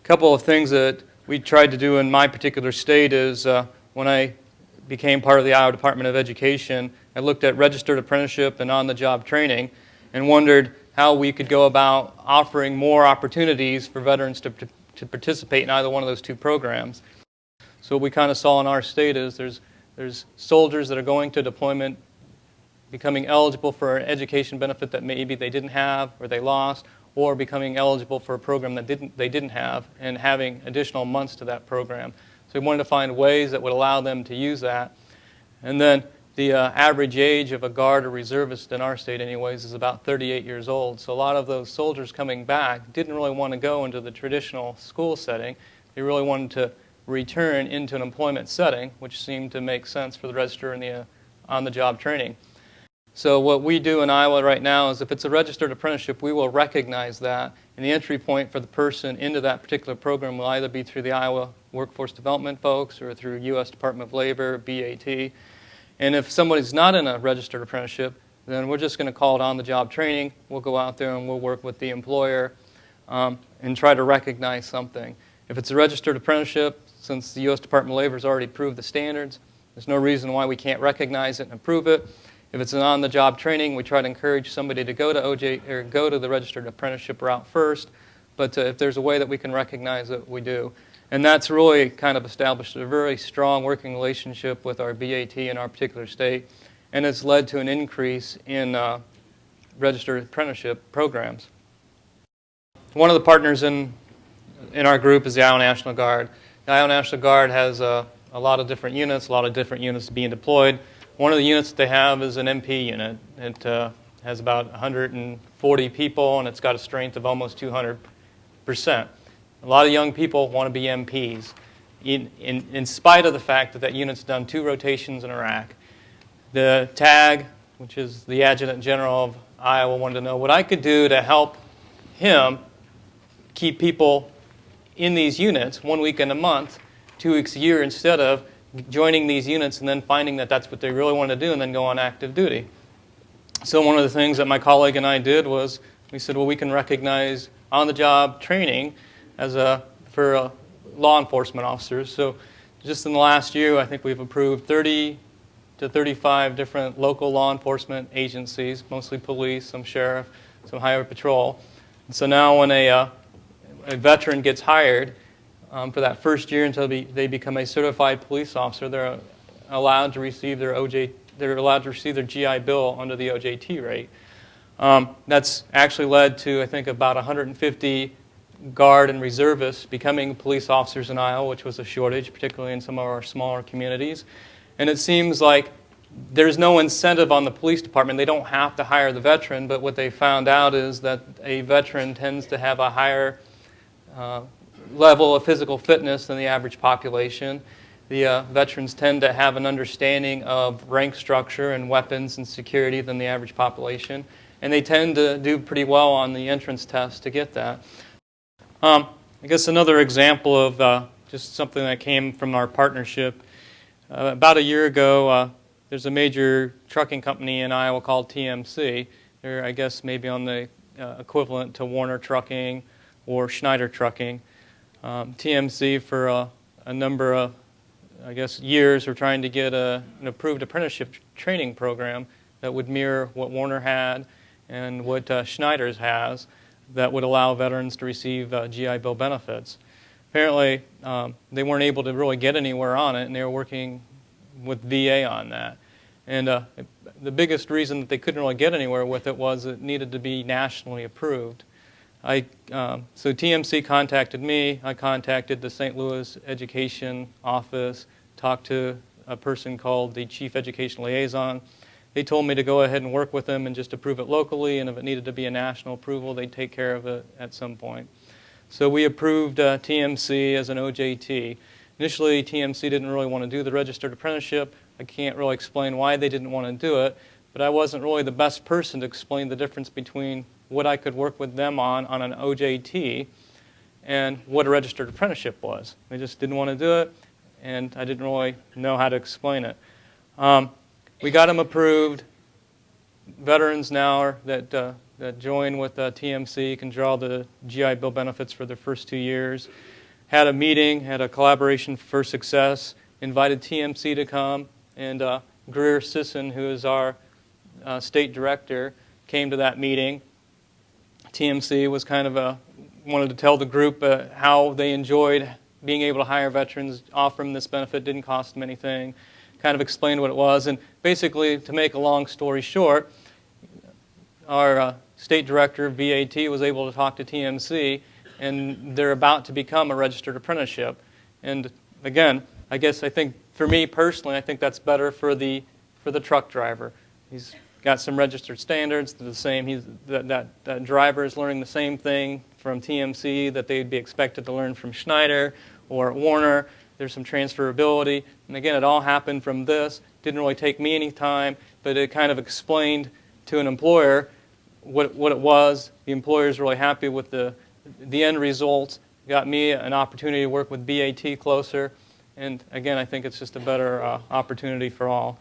couple of things that we tried to do in my particular state is when I became part of the Iowa Department of Education, I looked at registered apprenticeship and on-the-job training and wondered how we could go about offering more opportunities for veterans to participate in either one of those two programs. So what we kind of saw in our state is there's soldiers that are going to deployment becoming eligible for an education benefit that maybe they didn't have or they lost, or becoming eligible for a program that they didn't have and having additional months to that program. So we wanted to find ways that would allow them to use that. And then the average age of a guard or reservist in our state anyways is about 38 years old. So a lot of those soldiers coming back didn't really want to go into the traditional school setting. They really wanted to return into an employment setting, which seemed to make sense for the register and the on-the-job training. So what we do in Iowa right now is if it's a registered apprenticeship, we will recognize that, and the entry point for the person into that particular program will either be through the Iowa Workforce Development folks or through U.S. Department of Labor, BAT. And if somebody's not in a registered apprenticeship, then we're just going to call it on-the-job training. We'll go out there and we'll work with the employer and try to recognize something. If it's a registered apprenticeship, since the U.S. Department of Labor has already approved the standards, there's no reason why we can't recognize it and approve it. If it's an on-the-job training, we try to encourage somebody to go to OJ or go to the registered apprenticeship route first. But if there's a way that we can recognize it, we do. And that's really kind of established a very strong working relationship with our BAT in our particular state, and it's led to an increase in registered apprenticeship programs. One of the partners in our group is the Iowa National Guard. The Iowa National Guard has a lot of different units, a lot of different units being deployed. One of the units that they have is an MP unit. It has about 140 people, and it's got a strength of almost 200%. A lot of young people want to be MPs, in spite of the fact that that unit's done 2 rotations in Iraq. The TAG, which is the Adjutant General of Iowa, wanted to know what I could do to help him keep people in these units 1 weekend a month, 2 weeks a year, instead of joining these units and then finding that that's what they really want to do and then go on active duty. So one of the things that my colleague and I did was we said, well, we can recognize on-the-job training for law enforcement officers. So just in the last year, I think we've approved 30 to 35 different local law enforcement agencies, mostly police, some sheriff, some highway patrol. And so now when a veteran gets hired, for that first year until they become a certified police officer, they're allowed to receive their GI Bill under the OJT rate. That's actually led to, I think, about 150 Guard and reservists becoming police officers in Iowa, which was a shortage, particularly in some of our smaller communities. And it seems like there's no incentive on the police department. They don't have to hire the veteran, but what they found out is that a veteran tends to have a higher level of physical fitness than the average population. The veterans tend to have an understanding of rank structure and weapons and security than the average population, and they tend to do pretty well on the entrance test to get that. I guess another example of just something that came from our partnership, about a year ago, there's a major trucking company in Iowa called TMC. They're, I guess, maybe on the equivalent to Warner Trucking or Schneider Trucking. TMC for a number of, I guess, years were trying to get an approved apprenticeship training program that would mirror what Warner had and what Schneider's has that would allow veterans to receive GI Bill benefits. Apparently, they weren't able to really get anywhere on it, and they were working with VA on that. And the biggest reason that they couldn't really get anywhere with it was it needed to be nationally approved. So TMC contacted me. I contacted the St. Louis Education Office, talked to a person called the Chief Education Liaison. They told me to go ahead and work with them and just approve it locally, and if it needed to be a national approval, they'd take care of it at some point. So we approved TMC as an OJT. Initially, TMC didn't really want to do the registered apprenticeship. I can't really explain why they didn't want to do it, but I wasn't really the best person to explain the difference between what I could work with them on an OJT and what a registered apprenticeship was. They just didn't want to do it, and I didn't really know how to explain it. We got them approved. Veterans now that that join with TMC can draw the GI Bill benefits for their first 2 years. Had a meeting, had a collaboration for success, invited TMC to come, and Greer Sisson, who is our state director, came to that meeting. TMC was kind of wanted to tell the group how they enjoyed being able to hire veterans, offer them this benefit, didn't cost them anything, kind of explained what it was. And basically, to make a long story short, our state director of VAT was able to talk to TMC, and they're about to become a registered apprenticeship. And again, I think for me personally, I think that's better for the truck driver. He's got some registered standards, the same. That driver is learning the same thing from TMC that they'd be expected to learn from Schneider or Warner. There's some transferability. And again, it all happened from this. Didn't really take me any time, but it kind of explained to an employer what it was. The employer's really happy with the end results. Got me an opportunity to work with BAT closer. And again, I think it's just a better opportunity for all.